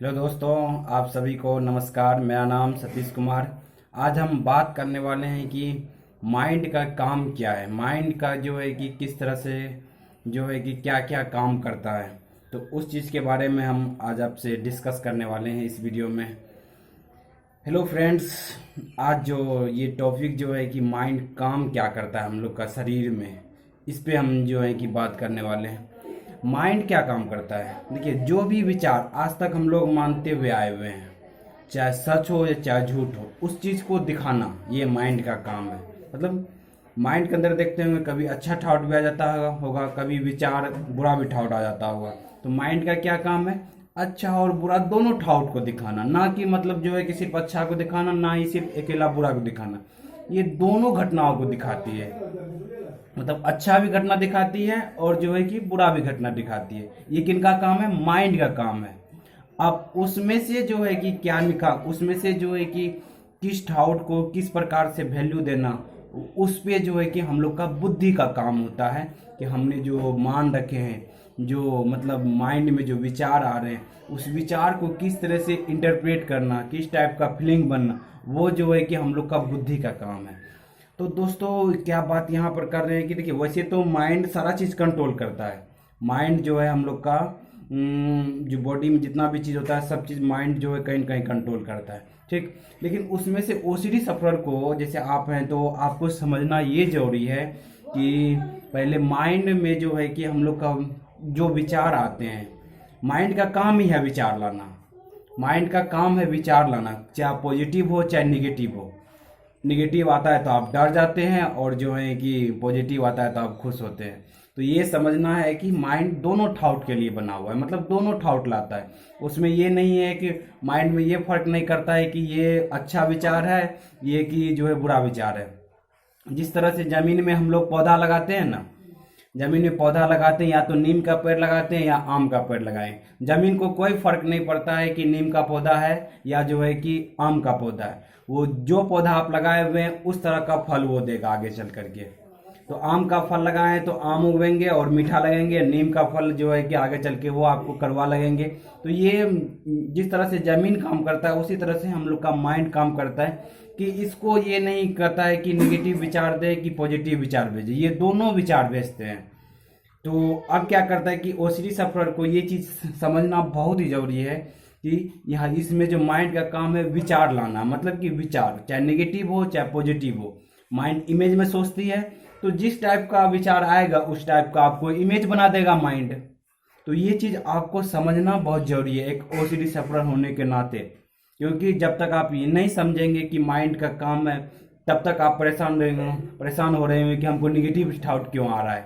Hello दोस्तों, आप सभी को नमस्कार। मेरा नाम सतीश कुमार। आज हम बात करने वाले हैं कि माइंड का काम क्या है, माइंड का जो है कि किस तरह से जो है कि क्या क्या काम करता है। तो उस चीज़ के बारे में हम आज आपसे डिस्कस करने वाले हैं इस वीडियो में। हेलो फ्रेंड्स, आज जो ये टॉपिक जो है कि माइंड काम क्या करता है हम लोग का शरीर में, इस पे हम जो है कि बात करने वाले हैं। माइंड क्या काम करता है। देखिए, जो भी विचार आज तक हम लोग मानते हुए आए हुए हैं, चाहे सच हो या चाहे झूठ हो, उस चीज़ को दिखाना ये माइंड का काम है। मतलब माइंड के अंदर देखते होंगे कभी अच्छा थॉट भी आ जाता होगा, कभी विचार बुरा भी थॉट आ जाता होगा। तो माइंड का क्या काम है, अच्छा और बुरा दोनों थॉट को दिखाना। ना कि मतलब जो है कि सिर्फ अच्छा को दिखाना, ना ही सिर्फ अकेला बुरा को दिखाना। ये दोनों घटनाओं को दिखाती है। मतलब अच्छा भी घटना दिखाती है और जो है कि बुरा भी घटना दिखाती है। ये किनका काम है, माइंड का काम है। अब उसमें से जो है कि क्या निकाल, उसमें से जो है कि किस थाउट को किस प्रकार से वैल्यू देना, उस पे जो है कि हम लोग का बुद्धि का काम होता है। कि हमने जो मान रखे हैं, जो मतलब माइंड में जो विचार आ रहे हैं, उस विचार को किस तरह से इंटरप्रेट करना, किस टाइप का फीलिंग बनना, वो जो है कि हम लोग का बुद्धि का काम है। तो दोस्तों, क्या बात यहाँ पर कर रहे हैं कि देखिए, वैसे तो माइंड सारा चीज़ कंट्रोल करता है। माइंड जो है हम लोग का जो बॉडी में जितना भी चीज़ होता है, सब चीज़ माइंड जो है कहीं न कहीं कंट्रोल करता है, ठीक। लेकिन उसमें से ओसीडी सफरर को, जैसे आप हैं, तो आपको समझना ये जरूरी है कि पहले माइंड में जो है कि हम लोग का जो विचार आते हैं, माइंड का काम ही है विचार लाना। माइंड का काम है विचार लाना, चाहे पॉजिटिव हो चाहे निगेटिव हो। निगेटिव आता है तो आप डर जाते हैं, और जो है कि पॉजिटिव आता है तो आप खुश होते हैं। तो ये समझना है कि माइंड दोनों थाउट के लिए बना हुआ है, मतलब दोनों थाउट लाता है। उसमें ये नहीं है कि माइंड में ये फर्क नहीं करता है कि ये अच्छा विचार है, ये कि जो है बुरा विचार है। जिस तरह से जमीन में हम लोग पौधा लगाते हैं ना, जमीन में पौधा लगाते हैं, या तो नीम का पेड़ लगाते हैं या आम का पेड़ लगाएं। जमीन को कोई फर्क नहीं पड़ता है कि नीम का पौधा है या जो है कि आम का पौधा है। वो जो पौधा आप लगाए हुए हैं उस तरह का फल वो देगा आगे चल करके। तो आम का फल लगाए तो आम उगेंगे और मीठा लगेंगे, नीम का फल जो है कि आगे चल के वो आपको कड़वा लगेंगे। तो ये जिस तरह से जमीन काम करता है, उसी तरह से हम लोग का माइंड काम करता है। कि इसको ये नहीं करता है कि निगेटिव विचार दे कि पॉजिटिव विचार भेजे, ये दोनों विचार भेजते हैं। तो अब क्या करता है कि ओसीडी सफरर को ये चीज समझना बहुत ही जरूरी है कि यहाँ इसमें जो माइंड का काम है विचार लाना। मतलब कि विचार चाहे नेगेटिव हो चाहे पॉजिटिव हो, माइंड इमेज में सोचती है। तो जिस टाइप का विचार आएगा उस टाइप का आपको इमेज बना देगा माइंड। तो ये चीज आपको समझना बहुत जरूरी है एक ओसीडी सफरर होने के नाते। क्योंकि जब तक आप ये नहीं समझेंगे कि माइंड का काम है, तब तक आप परेशान हो रहे हैं कि हमको निगेटिव थॉट क्यों आ रहा है।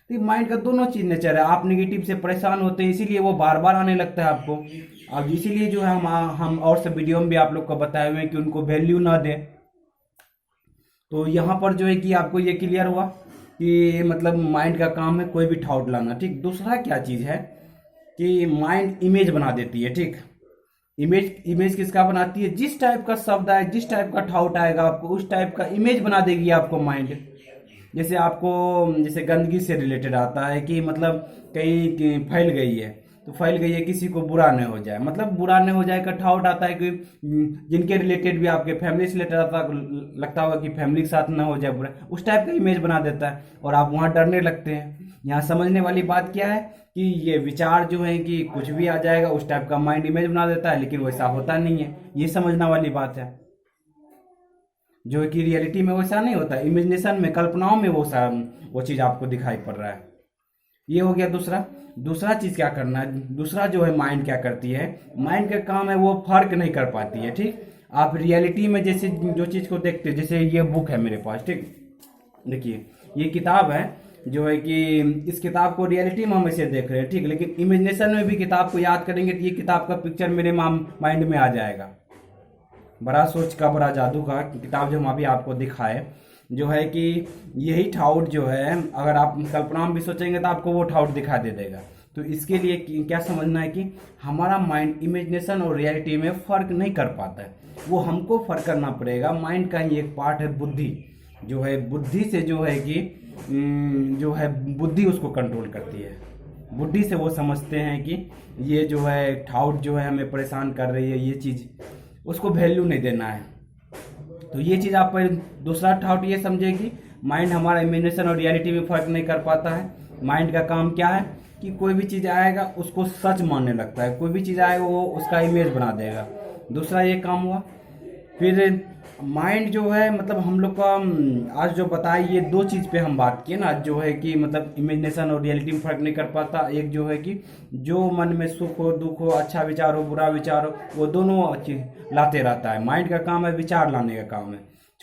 तो माइंड का दोनों चीज नेचर है। आप निगेटिव से परेशान होते हैं, इसीलिए वो बार बार आने लगता है आपको। अब इसीलिए जो है हम और सब वीडियो में भी आप लोग को बताए हुए हैं कि उनको वैल्यू ना दें। तो यहाँ पर जो है कि आपको ये क्लियर हुआ कि मतलब माइंड का काम है कोई भी थॉट लाना, ठीक। दूसरा क्या चीज है कि माइंड इमेज बना देती है, ठीक। इमेज इमेज किसका बनाती है, जिस टाइप का शब्द आए, जिस टाइप का थॉट आएगा आपको उस टाइप का इमेज बना देगी आपको माइंड। जैसे आपको जैसे गंदगी से रिलेटेड आता है कि मतलब कहीं फैल गई है, तो फैल गई है, किसी को बुरा नहीं हो जाए, मतलब बुरा नहीं हो जाए का थॉट आता है कि जिनके रिलेटेड भी आपके फैमिली से रिलेटेड आता लगता होगा कि फैमिली के साथ ना हो जाए बुरा, उस टाइप का इमेज बना देता है और आप वहाँ डरने लगते हैं। यहाँ समझने वाली बात क्या है कि ये विचार जो है कि कुछ भी आ जाएगा उस टाइप का माइंड इमेज बना देता है, लेकिन वैसा होता नहीं है। ये समझना वाली बात है। जो है कि रियलिटी में वैसा नहीं होता, इमेजिनेशन में, कल्पनाओं में वो चीज आपको दिखाई पड़ रहा है। ये हो गया दूसरा। दूसरा चीज क्या करना है, दूसरा जो है माइंड क्या करती है, माइंड का काम है वो फर्क नहीं कर पाती है, ठीक। आप रियलिटी में जैसे जो चीज को देखते हैं, जैसे ये बुक है मेरे पास, ठीक। देखिए, ये किताब है जो है कि इस किताब को रियलिटी में हम इसे देख रहे हैं, ठीक। लेकिन इमेजिनेशन में भी किताब को याद करेंगे तो ये किताब का पिक्चर मेरे माइंड में आ जाएगा। बड़ा सोच का बड़ा जादू का किताब जो हम अभी आपको दिखाए, जो है कि यही ठाउट जो है अगर आप कल्पना में भी सोचेंगे तो आपको वो ठाउट दिखा दे देगा। तो इसके लिए क्या समझना है कि हमारा माइंड इमेजिनेशन और रियलिटी में फर्क नहीं कर पाता है, वो हमको फर्क करना पड़ेगा। माइंड का ही एक पार्ट है बुद्धि, जो है बुद्धि से जो है कि जो है बुद्धि उसको कंट्रोल करती है। बुद्धि से वो समझते हैं कि ये जो है थाउट जो है हमें परेशान कर रही है, ये चीज़, उसको वैल्यू नहीं देना है। तो ये चीज़ आप पर दूसरा थाउट ये समझे कि माइंड हमारा इमेजिनेशन और रियलिटी में फ़र्क नहीं कर पाता है। माइंड का काम क्या है कि कोई भी चीज़ आएगा उसको सच मानने लगता है, कोई भी चीज़ आएगा वो उसका इमेज बना देगा। दूसरा ये काम हुआ। फिर माइंड जो है मतलब हम लोग का आज जो बताए ये दो चीज़ पे हम बात किए ना, जो है कि मतलब इमेजिनेशन और रियलिटी में फ़र्क नहीं कर पाता। एक जो है कि जो मन में सुख हो दुख हो, अच्छा विचार हो बुरा विचार हो, वो दोनों चीज लाते रहता है। माइंड का काम है विचार लाने का काम है,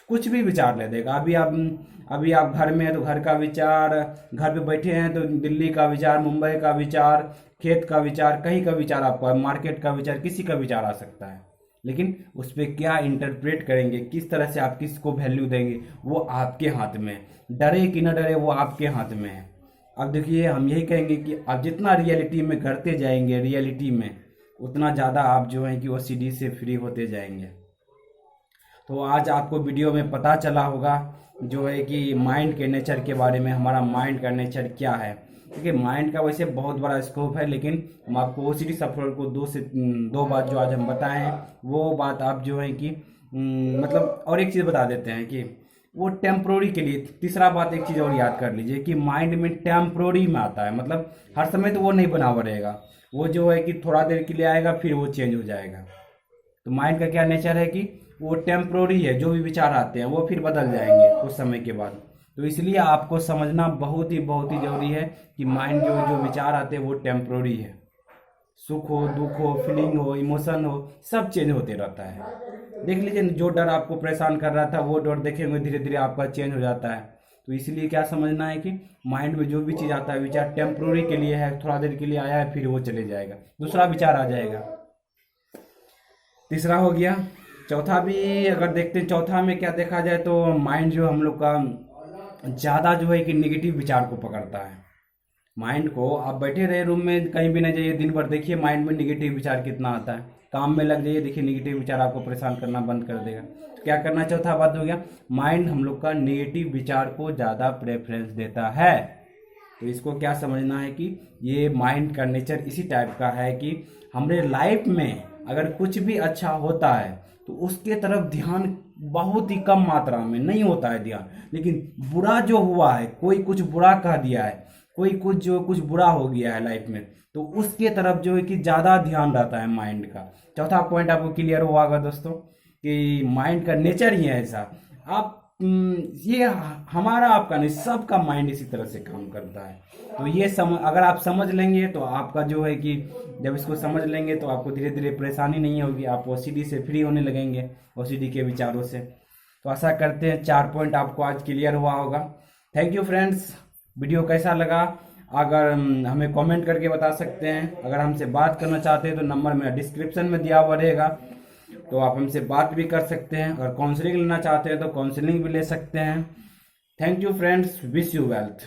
कुछ भी विचार ले देगा। अभी आप घर में हैं तो घर का विचार, घर पे बैठे हैं तो दिल्ली का विचार, मुंबई का विचार, खेत का विचार, कहीं का विचार आपको, मार्केट का विचार, किसी का विचार आ सकता है। लेकिन उस पर क्या इंटरप्रेट करेंगे, किस तरह से आप किसको वैल्यू देंगे, वो आपके हाथ में है। डरे कि न डरे वो आपके हाथ में है। अब देखिए हम यही कहेंगे कि आप जितना रियलिटी में करते जाएंगे रियलिटी में, उतना ज़्यादा आप जो है कि ओसीडी से फ्री होते जाएंगे। तो आज आपको वीडियो में पता चला होगा जो है कि माइंड के नेचर के बारे में, हमारा माइंड का नेचर क्या है। देखिए माइंड का वैसे बहुत बड़ा स्कोप है, लेकिन हम आपको ओसीडी सफर को दो बात जो आज हम बताए हैं वो बात आप जो है कि मतलब और एक चीज़ बता देते हैं कि वो टेम्प्रोरी के लिए। तीसरा बात एक चीज़ और याद कर लीजिए कि माइंड में टेम्प्रोरी में आता है, मतलब हर समय तो वो नहीं बना हुआ रहेगा, वो जो है कि थोड़ा देर के लिए आएगा फिर वो चेंज हो जाएगा। तो माइंड का क्या नेचर है कि वो टेम्प्रोरी है, जो भी विचार आते हैं वो फिर बदल जाएंगे कुछ समय के बाद। तो इसलिए आपको समझना बहुत ही जरूरी है कि माइंड जो जो विचार आते हैं वो टेम्प्रोरी है। सुख हो दुख हो, फीलिंग हो, इमोशन हो, सब चेंज होते रहता है। देख लीजिए जो डर आपको परेशान कर रहा था वो डर देखेंगे धीरे धीरे आपका चेंज हो जाता है। तो इसलिए क्या समझना है कि माइंड में जो भी चीज़ आता है विचार टेम्प्रोरी के लिए है, थोड़ा देर के लिए आया है फिर वो चले जाएगा, दूसरा विचार आ जाएगा। तीसरा हो गया। चौथा भी अगर देखते हैं, चौथा में क्या देखा जाए तो माइंड जो हम लोग का ज़्यादा जो है कि निगेटिव विचार को पकड़ता है। माइंड को आप बैठे रहे रूम में कहीं भी नहीं जाइए, दिन भर देखिए माइंड में निगेटिव विचार कितना आता है। काम में लग जाइए, देखिए निगेटिव विचार आपको परेशान करना बंद कर देगा। तो क्या करना, चौथा बात हो गया, माइंड हम लोग का निगेटिव विचार को ज़्यादा प्रेफरेंस देता है। तो इसको क्या समझना है कि ये माइंड का नेचर इसी टाइप का है कि हमारे लाइफ में अगर कुछ भी अच्छा होता है तो उसके तरफ ध्यान बहुत ही कम मात्रा में नहीं होता है ध्यान। लेकिन बुरा जो हुआ है, कोई कुछ बुरा कह दिया है, कोई कुछ बुरा हो गया है लाइफ में, तो उसके तरफ जो है कि ज़्यादा ध्यान रहता है माइंड का। चौथा पॉइंट आपको क्लियर हुआ होगा दोस्तों कि माइंड का नेचर ही है ऐसा। आप ये हमारा आपका नहीं, सबका माइंड इसी तरह से काम करता है। तो ये अगर आप समझ लेंगे तो आपका जो है कि जब इसको समझ लेंगे तो आपको धीरे धीरे परेशानी नहीं होगी, आप ओसीडी से फ्री होने लगेंगे, ओसीडी के विचारों से। तो आशा करते हैं 4 पॉइंट आपको आज क्लियर हुआ होगा। Thank you friends. वीडियो कैसा लगा अगर हमें कमेंट करके बता सकते हैं। अगर हमसे बात करना चाहते हैं तो नंबर मेरा डिस्क्रिप्शन में दिया हुआ रहेगा, तो आप हमसे बात भी कर सकते हैं। अगर काउंसलिंग लेना चाहते हैं तो काउंसलिंग भी ले सकते हैं। Thank you friends, wish you wealth.